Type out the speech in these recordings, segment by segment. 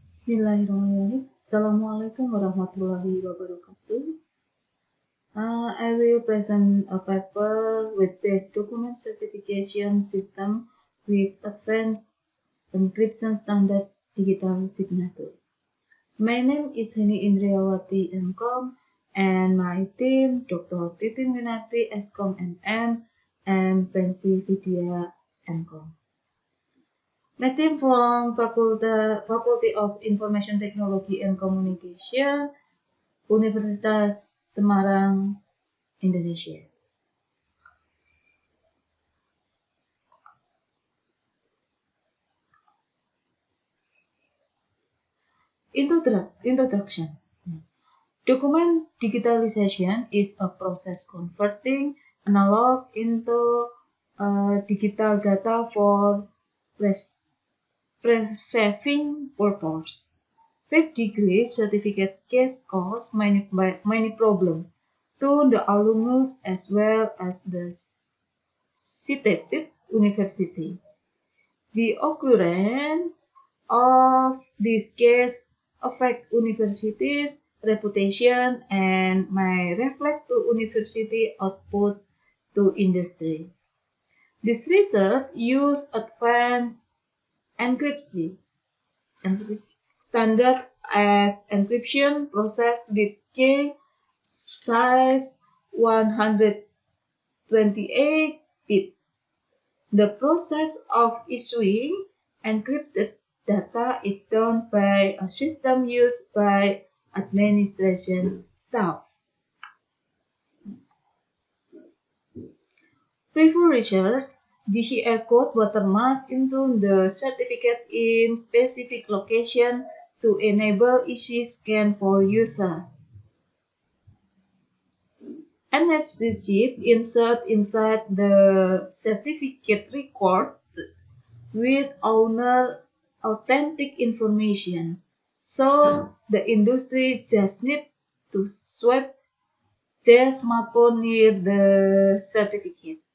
Bismillahirrahmanirrahim. Assalamualaikum warahmatullahi wabarakatuh. I will present a paper with base document certification system with advanced encryption standard digital signature. My name is Heni Indriawati MCom and my team Dr. Titin Winati SCom MM and Pensi Vidya MCom. My team from Faculty of Information Technology and Communication, Universitas Semarang, Indonesia. Introduction. Document digitalization is a process converting analog into digital data for preserving purpose. 5-degree certificate case cause many problems to the alumnus as well as the cited university. The occurrence of this case affect universities' reputation and may reflect to university output to industry. This research used advanced encryption standard as encryption process with key size 128 bit. The process of issuing encrypted data is done by a system used by administration staff. Preview research, the QR code watermark into the certificate in specific location to enable easy scan for user. NFC chip insert inside the certificate record with owner authentic information. So the industry just need to swipe their smartphone near the certificate.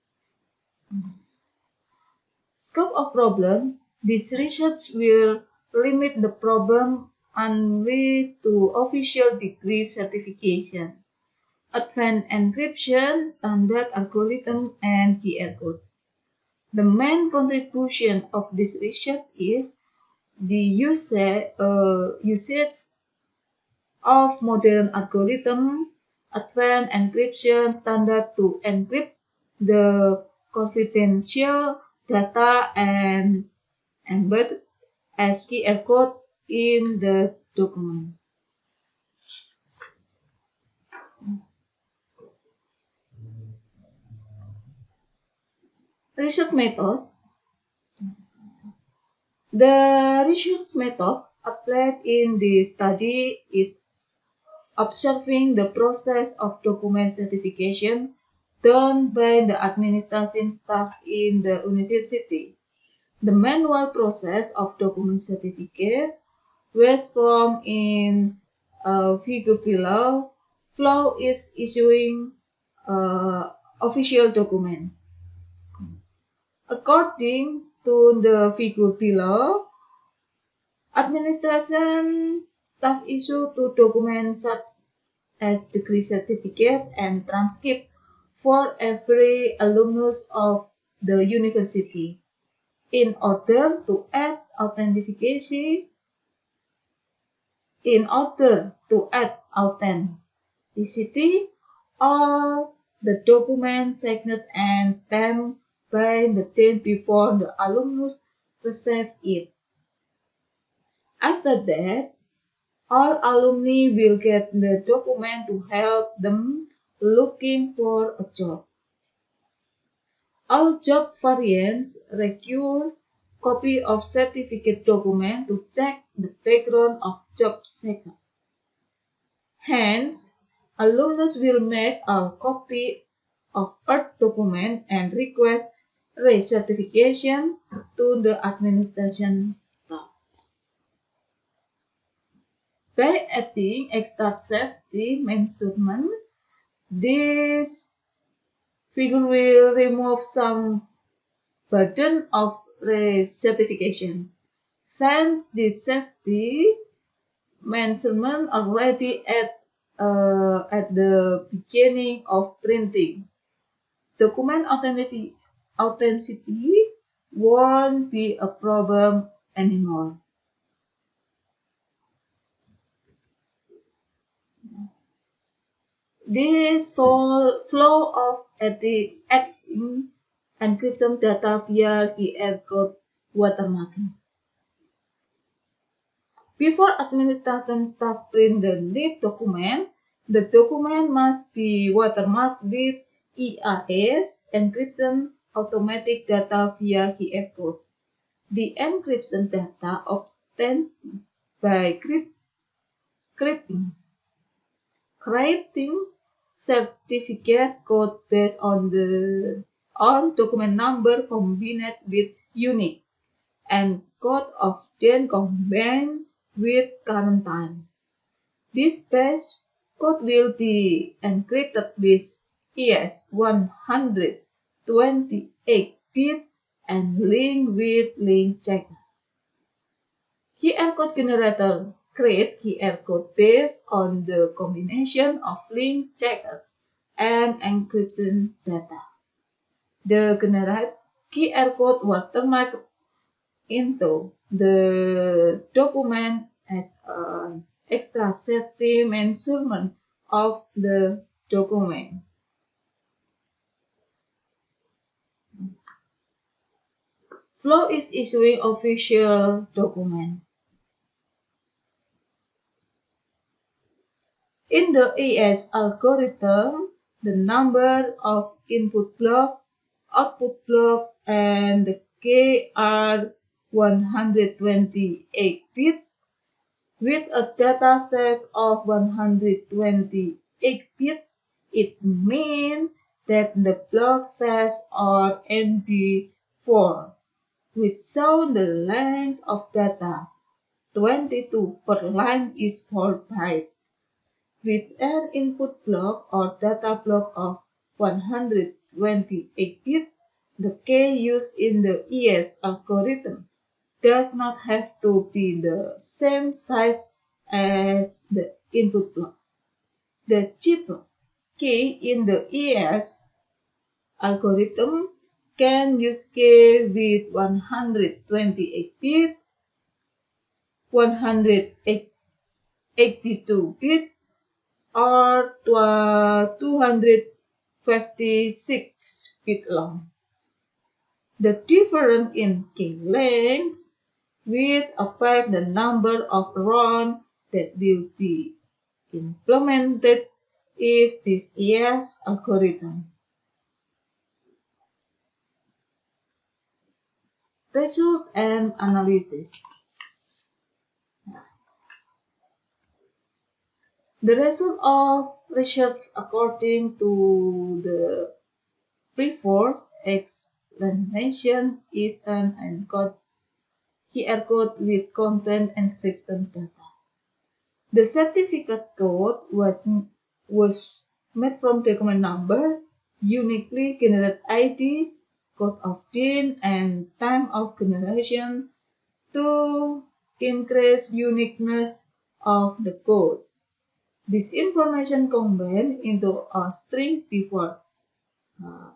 Scope of problem, this research will limit the problem only to official degree certification, advanced encryption, standard algorithm, and QR code. The main contribution of this research is the usage of modern algorithm, advanced encryption standard to encrypt the confidential data and embed as QR code in the document. Research method. The research method applied in the study is observing the process of document certification done by the administration staff in the university. The manual process of document certificate was formed in figure below. Flow is issuing official document. According to the figure below, administration staff issue 2 documents such as degree certificate and transcript for every alumnus of the university. In order to add authenticity, all the documents signed and stamped by the date before the alumnus receive it. After that, all alumni will get the document to help them looking for a job. All job variants require copy of certificate document to check the background of job seeker. Hence, alumnus will make a copy of earth document and request recertification to the administration staff. By adding extra safety measurement, this figure will remove some burden of recertification. Since the safety measurement already at the beginning of printing. Document authenticity won't be a problem anymore. This flow of acting encryption data via QR code watermarking. Before administration staff print the lead document, the document must be watermarked with EAS, encryption automatic data via QR code. The encryption data obtained by creating certificate code based on document number combined with unique and code of then combined with current time. This base code will be encrypted with ES 128-bit and linked with link checker. QR code generator create QR code based on the combination of link checker and encryption data. The generated QR code watermarked into the document as an extra safety measurement of the document. Flow is issuing official document. In the ES algorithm, the number of input block, output block, and the key are 128 bit with a data size of 128 bit. It means that the block size are NB4, which show the length of data. 22 per line is 4 bytes. With an input block or data block of 128 bit, the key used in the ES algorithm does not have to be the same size as the input block. The chip key in the ES algorithm can use key with 128 bit, 182 bit, or 256 bit long. The difference in key lengths will affect the number of rounds that will be implemented in this ES algorithm. Result and analysis. The result of research according to the previous explanation is an encoded QR code with content encryption data. The certificate code was made from document number, uniquely generated ID, code of DIN, and time of generation to increase uniqueness of the code. This information combined into a string before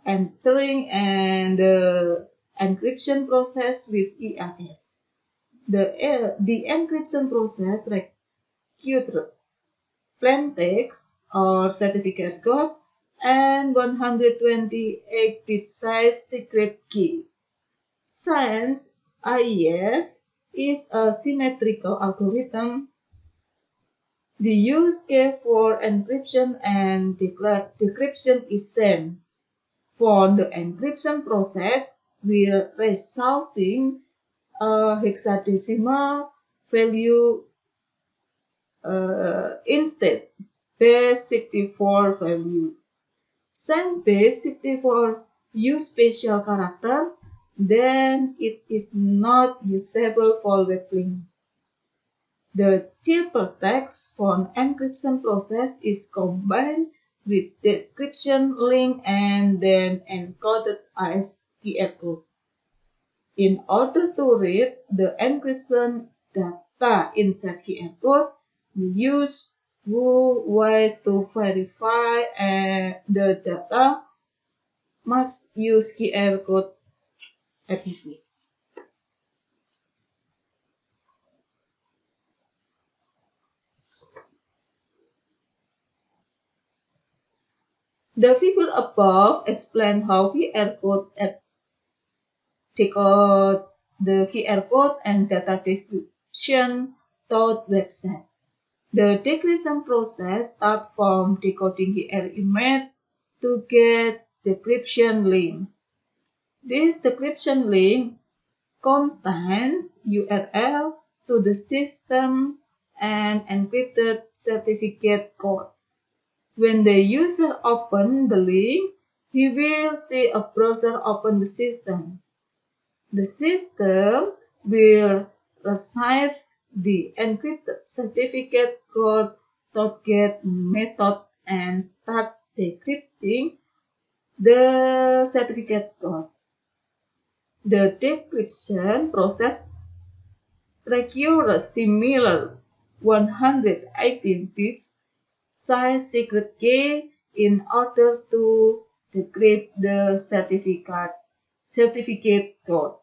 entering and the encryption process with EAS. The encryption process requires plain text or certificate code and 128-bit size secret key. Since IES is a symmetrical algorithm, the use case for encryption and decryption is same. For the encryption process, we are resulting a hexadecimal value instead base 64 value. Since base 64 use special character, then it is not usable for web link. The ciphertext for encryption process is combined with decryption link and then encoded as QR code. In order to read the encryption data inside QR code, use ways to verify the data must use QR code app. The figure above explains how QR code app decode the QR code and data description taught website. The decryption process starts from decoding QR image to get decryption link. This decryption link contains URL to the system and encrypted certificate code. When the user opens the link, he will see a browser open the system. The system will receive the encrypted certificate code to get method and start decrypting the certificate code. The decryption process requires similar 118 bits size secret key in order to decrypt the certificate code.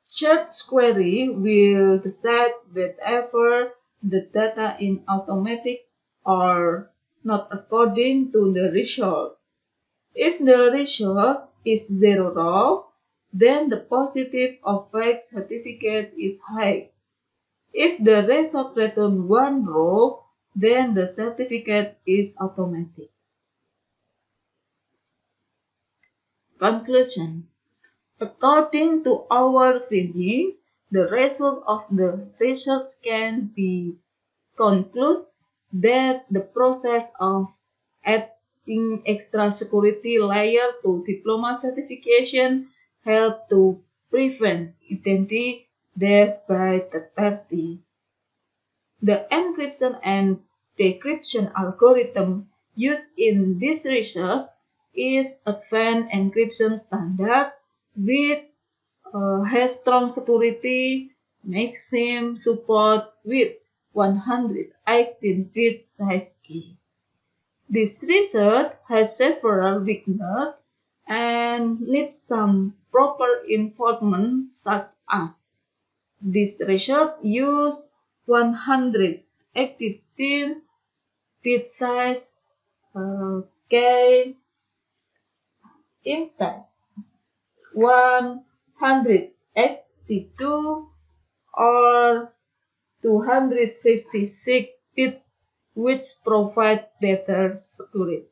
Search query will decide whether the data is automatic or not according to the result. If the result is 0 row, then the positive of fake certificate is high. If the result returns 1 row, then the certificate is automatic. Conclusion. According to our findings, the result of the research can be conclude that the process of adding extra security layer to diploma certification help to prevent identity theft by third party. The encryption and decryption algorithm used in this research is advanced encryption standard with has strong security, maximum support with 118-bit size key. This research has several weaknesses and needs some proper enforcement such as this research used 118-bit size key instead 182 or 256 bit, which provide better security.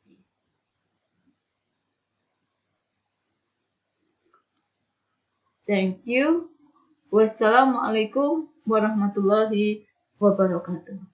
Thank you. Wassalamualaikum warahmatullahi wabarakatuh.